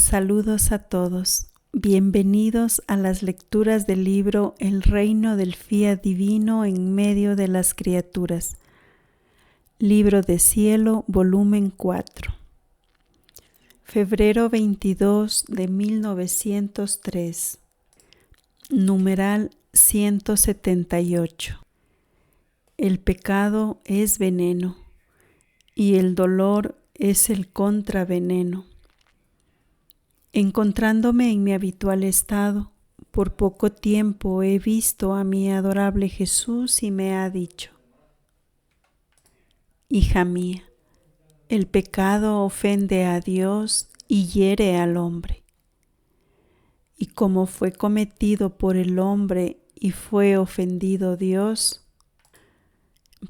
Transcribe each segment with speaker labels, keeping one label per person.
Speaker 1: Saludos a todos. Bienvenidos a las lecturas del libro El reino del Fiat divino en medio de las criaturas. Libro de Cielo, volumen 4. Febrero 22 de 1903. Numeral 178. El pecado es veneno y el dolor es el contraveneno. Encontrándome en mi habitual estado, por poco tiempo he visto a mi adorable Jesús y me ha dicho: Hija mía, el pecado ofende a Dios y hiere al hombre. Y como fue cometido por el hombre y fue ofendido Dios,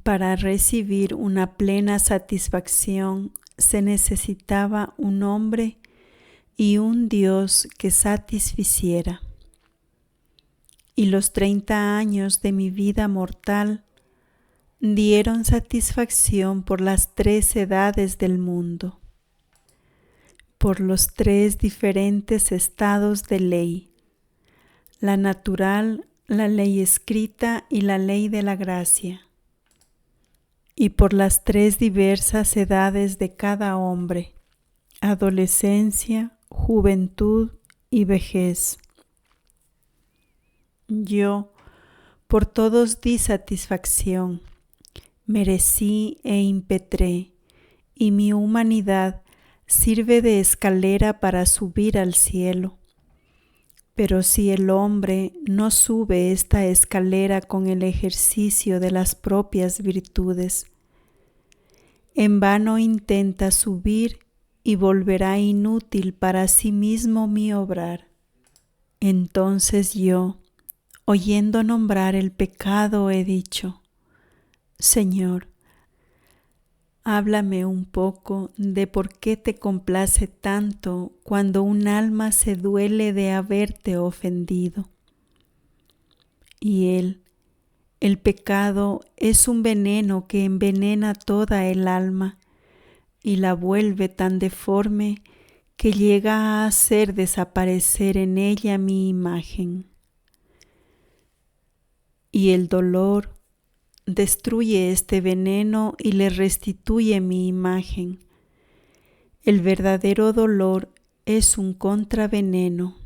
Speaker 1: para recibir una plena satisfacción se necesitaba un hombre y un Dios que satisficiera. Y los 30 años de mi vida mortal dieron satisfacción por las 3 edades del mundo, por los 3 diferentes estados de ley: la natural, la ley escrita y la ley de la gracia, y por las 3 diversas edades de cada hombre: adolescencia, juventud y vejez. Yo por todos di satisfacción, merecí e impetré, y mi humanidad sirve de escalera para subir al cielo. Pero si el hombre no sube esta escalera con el ejercicio de las propias virtudes, en vano intenta subir y volverá inútil para sí mismo mi obrar. Entonces yo, oyendo nombrar el pecado, he dicho: Señor, háblame un poco de por qué te complace tanto cuando un alma se duele de haberte ofendido. Y él: el pecado es un veneno que envenena toda el alma y la vuelve tan deforme que llega a hacer desaparecer en ella mi imagen. Y el dolor destruye este veneno y le restituye mi imagen. El verdadero dolor es un contraveneno.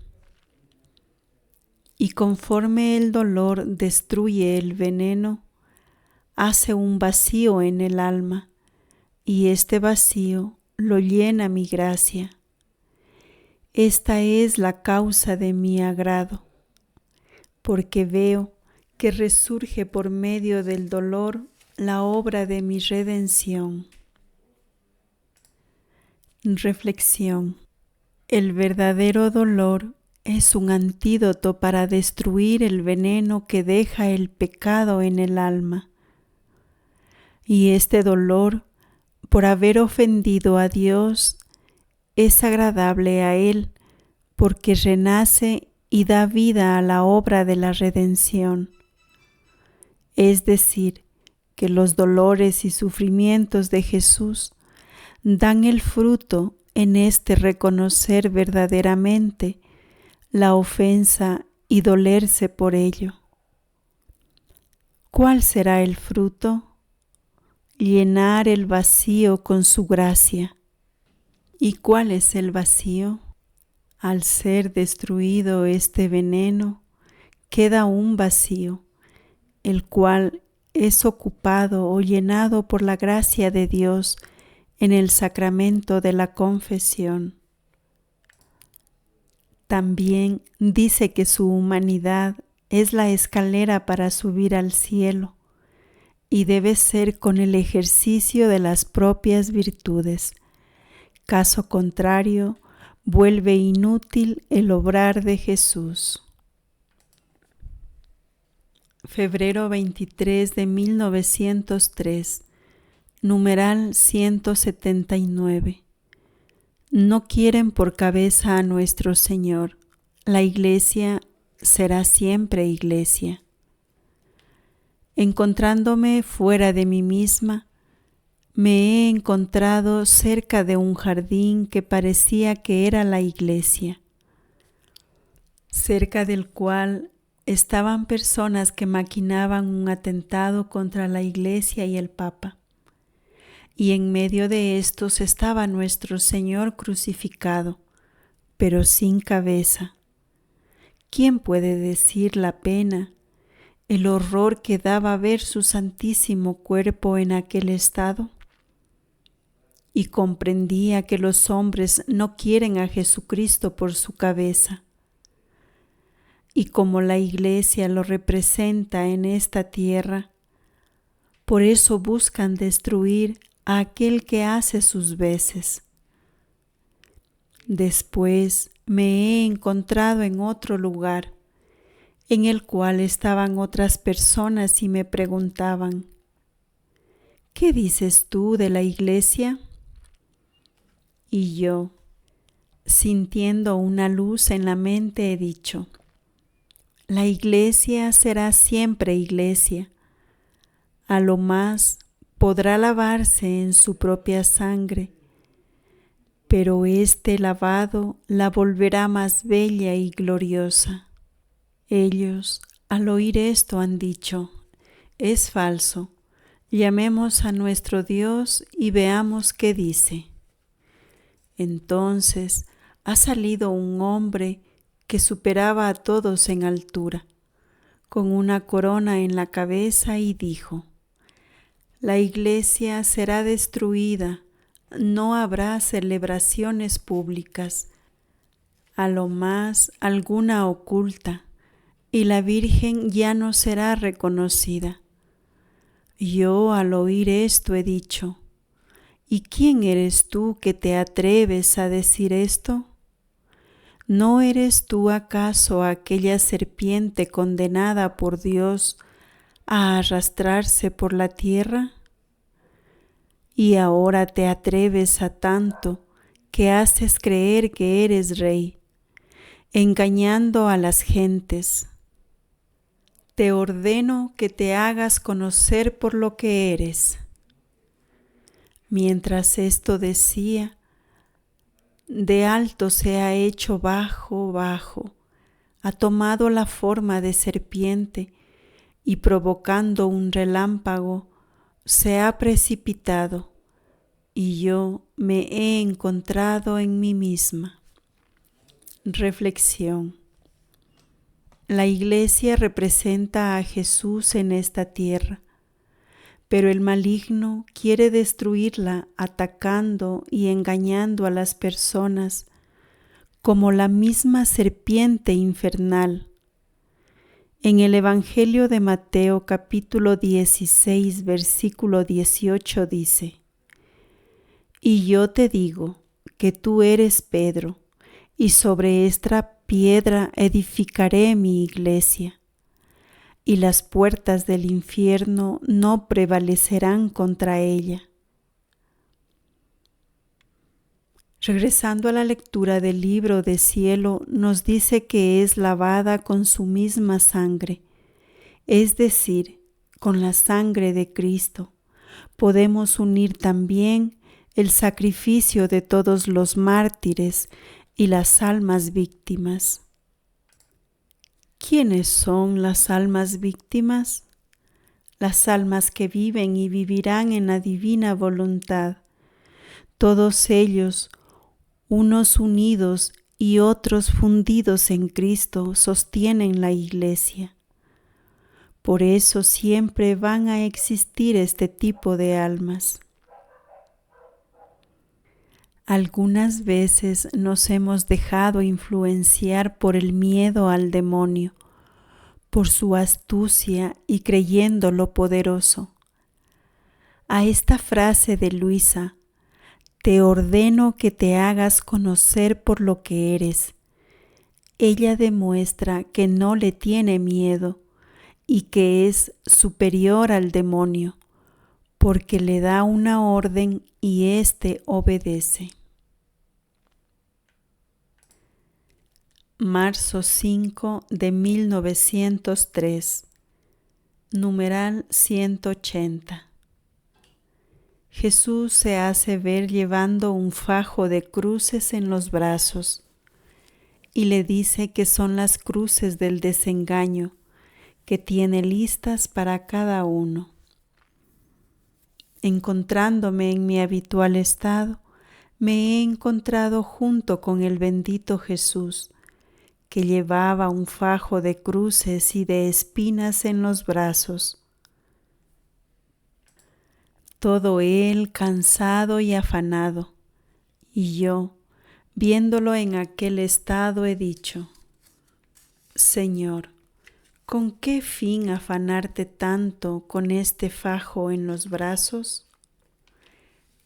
Speaker 1: Y conforme el dolor destruye el veneno, hace un vacío en el alma, y este vacío lo llena mi gracia. Esta es la causa de mi agrado, porque veo que resurge por medio del dolor la obra de mi redención. Reflexión. El verdadero dolor es un antídoto para destruir el veneno que deja el pecado en el alma. Y este dolor, por haber ofendido a Dios, es agradable a Él, porque renace y da vida a la obra de la redención. Es decir, que los dolores y sufrimientos de Jesús dan el fruto en este reconocer verdaderamente la ofensa y dolerse por ello. ¿Cuál será el fruto? Llenar el vacío con su gracia. ¿Y cuál es el vacío? Al ser destruido este veneno, queda un vacío, el cual es ocupado o llenado por la gracia de Dios en el sacramento de la confesión. También dice que su humanidad es la escalera para subir al cielo, y debe ser con el ejercicio de las propias virtudes. Caso contrario, vuelve inútil el obrar de Jesús. Febrero 23 de 1903. Numeral 179. No quieren por cabeza a nuestro Señor. La Iglesia será siempre Iglesia. Encontrándome fuera de mí misma, me he encontrado cerca de un jardín que parecía que era la iglesia, cerca del cual estaban personas que maquinaban un atentado contra la iglesia y el Papa. Y en medio de estos estaba nuestro Señor crucificado, pero sin cabeza. ¿Quién puede decir la pena, el horror que daba ver su santísimo cuerpo en aquel estado? Y comprendía que los hombres no quieren a Jesucristo por su cabeza. Y como la iglesia lo representa en esta tierra, por eso buscan destruir a aquel que hace sus veces. Después me he encontrado en otro lugar, en el cual estaban otras personas y me preguntaban: ¿qué dices tú de la iglesia? Y yo, sintiendo una luz en la mente, he dicho: la iglesia será siempre iglesia. A lo más podrá lavarse en su propia sangre, pero este lavado la volverá más bella y gloriosa. Ellos, al oír esto, han dicho: es falso. Llamemos a nuestro Dios y veamos qué dice. Entonces ha salido un hombre que superaba a todos en altura, con una corona en la cabeza, y dijo: la iglesia será destruida, no habrá celebraciones públicas, a lo más alguna oculta, y la Virgen ya no será reconocida. Yo, al oír esto, he dicho: ¿y quién eres tú que te atreves a decir esto? ¿No eres tú acaso aquella serpiente condenada por Dios a arrastrarse por la tierra? Y ahora te atreves a tanto que haces creer que eres rey, engañando a las gentes. Te ordeno que te hagas conocer por lo que eres. Mientras esto decía, de alto se ha hecho bajo, ha tomado la forma de serpiente y provocando un relámpago se ha precipitado, y yo me he encontrado en mí misma. Reflexión. La iglesia representa a Jesús en esta tierra, pero el maligno quiere destruirla atacando y engañando a las personas como la misma serpiente infernal. En el Evangelio de Mateo capítulo 16 versículo 18 dice: y yo te digo que tú eres Pedro, y sobre esta piedra edificaré mi iglesia, y las puertas del infierno no prevalecerán contra ella. Regresando a la lectura del libro de Cielo, nos dice que es lavada con su misma sangre, es decir, con la sangre de Cristo. Podemos unir también el sacrificio de todos los mártires y las almas víctimas. ¿Quiénes son las almas víctimas? Las almas que viven y vivirán en la divina voluntad. Todos ellos, unos unidos y otros fundidos en Cristo, sostienen la iglesia. Por eso siempre van a existir este tipo de almas. Algunas veces nos hemos dejado influenciar por el miedo al demonio, por su astucia y creyéndolo poderoso. A esta frase de Luisa: te ordeno que te hagas conocer por lo que eres, ella demuestra que no le tiene miedo y que es superior al demonio, porque le da una orden y éste obedece. Marzo 5 de 1903, numeral 180. Jesús se hace ver llevando un fajo de cruces en los brazos y le dice que son las cruces del desengaño que tiene listas para cada uno. Encontrándome en mi habitual estado, me he encontrado junto con el bendito Jesús, que llevaba un fajo de cruces y de espinas en los brazos. Todo él cansado y afanado, y yo, viéndolo en aquel estado, he dicho: Señor, ¿con qué fin afanarte tanto con este fajo en los brazos?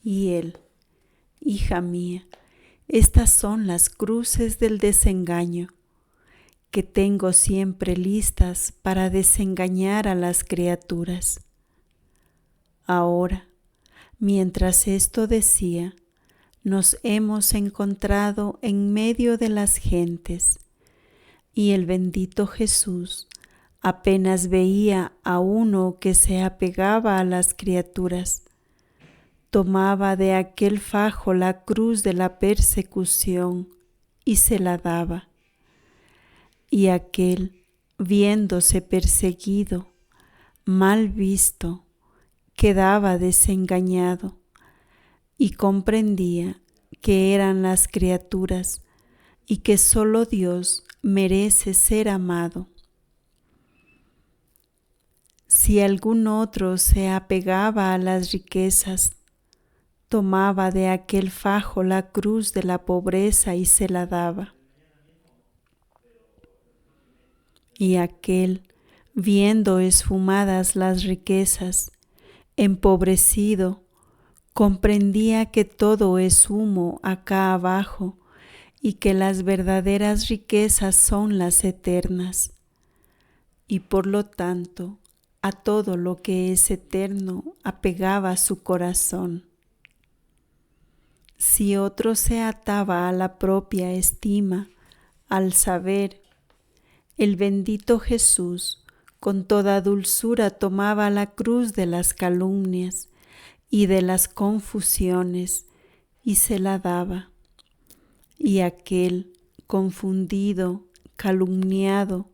Speaker 1: Y él: Hija mía, estas son las cruces del desengaño, que tengo siempre listas para desengañar a las criaturas. Ahora, mientras esto decía, nos hemos encontrado en medio de las gentes, y el bendito Jesús apenas veía a uno que se apegaba a las criaturas, tomaba de aquel fajo la cruz de la persecución y se la daba. Y aquel, viéndose perseguido, mal visto, quedaba desengañado y comprendía que eran las criaturas y que solo Dios merece ser amado. Si algún otro se apegaba a las riquezas, tomaba de aquel fajo la cruz de la pobreza y se la daba. Y aquel, viendo esfumadas las riquezas, empobrecido, comprendía que todo es humo acá abajo y que las verdaderas riquezas son las eternas. Y por lo tanto, a todo lo que es eterno apegaba su corazón. Si otro se ataba a la propia estima, al saber, el bendito Jesús con toda dulzura tomaba la cruz de las calumnias y de las confusiones y se la daba. Y aquel, confundido, calumniado,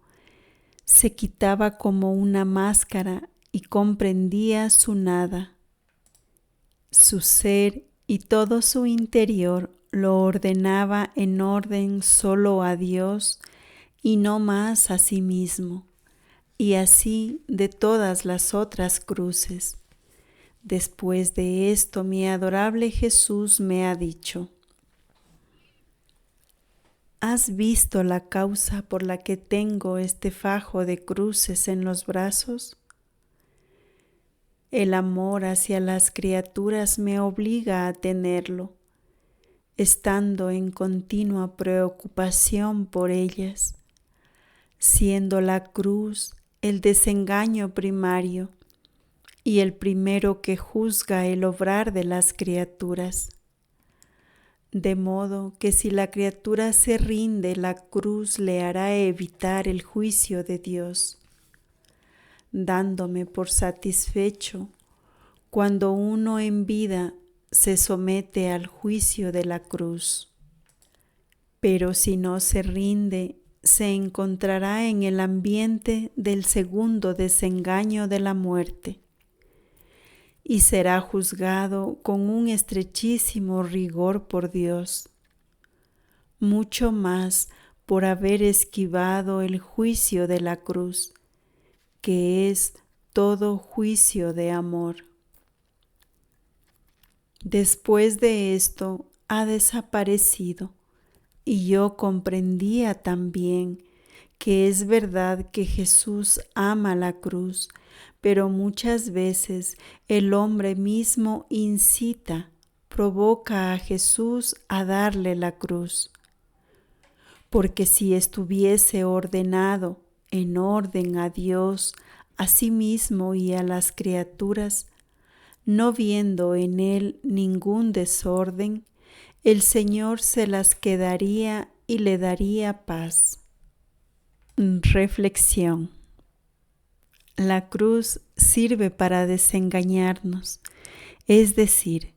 Speaker 1: se quitaba como una máscara y comprendía su nada. Su ser y todo su interior lo ordenaba en orden solo a Dios y no más a sí mismo, y así de todas las otras cruces. Después de esto, mi adorable Jesús me ha dicho: ¿Has visto la causa por la que tengo este fajo de cruces en los brazos? El amor hacia las criaturas me obliga a tenerlo, estando en continua preocupación por ellas, siendo la cruz el desengaño primario y el primero que juzga el obrar de las criaturas. De modo que si la criatura se rinde, la cruz le hará evitar el juicio de Dios, dándome por satisfecho cuando uno en vida se somete al juicio de la cruz. Pero si no se rinde, se encontrará en el ambiente del segundo desengaño de la muerte, y será juzgado con un estrechísimo rigor por Dios, mucho más por haber esquivado el juicio de la cruz, que es todo juicio de amor. Después de esto ha desaparecido, y yo comprendía también que es verdad que Jesús ama la cruz, pero muchas veces el hombre mismo incita, provoca a Jesús a darle la cruz. Porque si estuviese ordenado en orden a Dios, a sí mismo y a las criaturas, no viendo en él ningún desorden, el Señor se las quedaría y le daría paz. Reflexión. La cruz sirve para desengañarnos, es decir,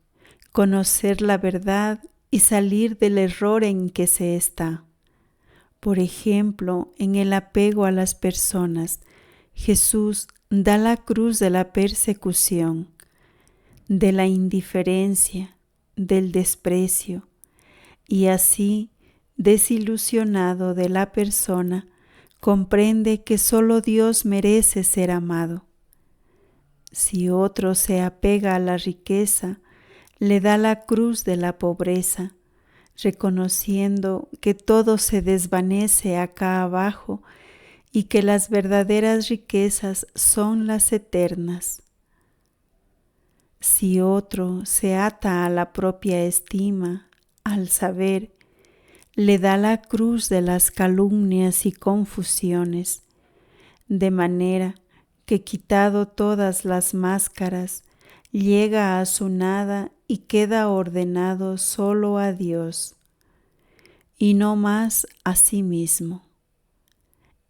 Speaker 1: conocer la verdad y salir del error en que se está. Por ejemplo, en el apego a las personas, Jesús da la cruz de la persecución, de la indiferencia, del desprecio, y así, desilusionado de la persona, comprende que solo Dios merece ser amado. Si otro se apega a la riqueza, le da la cruz de la pobreza, reconociendo que todo se desvanece acá abajo y que las verdaderas riquezas son las eternas. Si otro se ata a la propia estima, al saber, le da la cruz de las calumnias y confusiones, de manera que quitado todas las máscaras, llega a su nada y queda ordenado solo a Dios, y no más a sí mismo.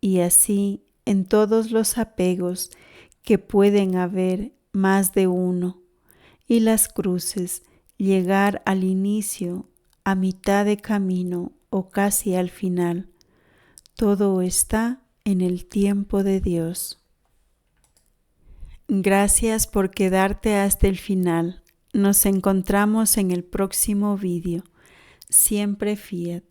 Speaker 1: Y así en todos los apegos que pueden haber más de uno, y las cruces, llegar al inicio, a mitad de camino o casi al final. Todo está en el tiempo de Dios. Gracias por quedarte hasta el final. Nos encontramos en el próximo vídeo. Siempre Fiat.